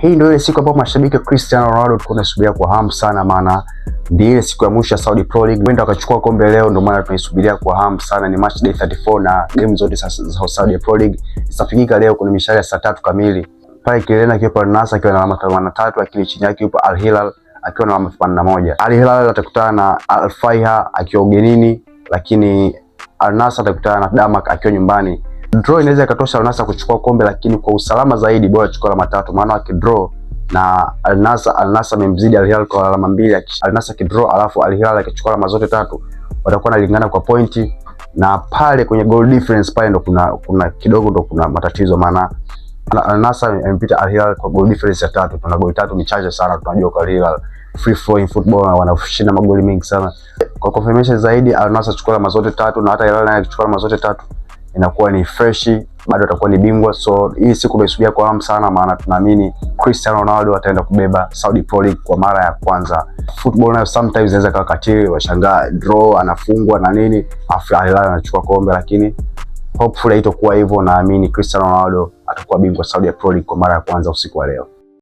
Hii ndio ile siku ambayo mashabiki wa Cristiano Ronaldo tulikuwa tunasubiria kwa hamu sana, maana ndio ile siku ya mwisho ya Saudi Pro League. Wenda wakachukua kombe leo, ndio maana tunaisubiria kwa hamu sana. Ni match day 34 na game zote za Saudi Pro League zitafanyika leo kwenye mishale ya saa 3 kamili. Pale kileleni kipo Al Nassr akiwa na alama 83, lakini chini yake yupo Al Hilal akiwa na alama 81. Al Hilal atakutana na Al Fayha akiwa ugenini, lakini Al Nassr atakutana na Damak akiwa nyumbani. Draw inaweza ikatosha Al Nassr kuchukua kombe, lakini kwa usalama zaidi bora chukua alama 3, maana wakidraw na Al Nassr amemzidi Al Hilal kwa alama 2. Al Nassr kidraw alafu Al Hilal akichukua alama zote 3, watakuwa wanalingana kwa pointi, na pale kwenye goal difference pale ndo kuna kidogo ndo kuna matatizo, maana Al Nassr amepita Al Hilal kwa goal difference ya 3. Tuna goli 3 ni chache sana, tunajua kwa Al Hilal free flowing football wanashinda magoli mengi sana. Kwa confirmation zaidi, Al Nassr chukua alama zote 3 na hata Al Hilal naye akichukua alama zote 3 inakuwa ni fresh, bado atakuwa ni bingwa. So hii siku tumeisubiria kwa hamu sana, maana tunaamini Cristiano Ronaldo ataenda kubeba Saudi Pro League kwa mara ya kwanza. Football nayo sometimes inaweza kuwa katili, washangaa draw anafungwa na nini afu Al Hilal anachukua kombe, lakini hopefully haitakuwa hivyo. Naamini Cristiano Ronaldo atakuwa bingwa Saudi Pro League kwa mara ya kwanza usiku wa leo.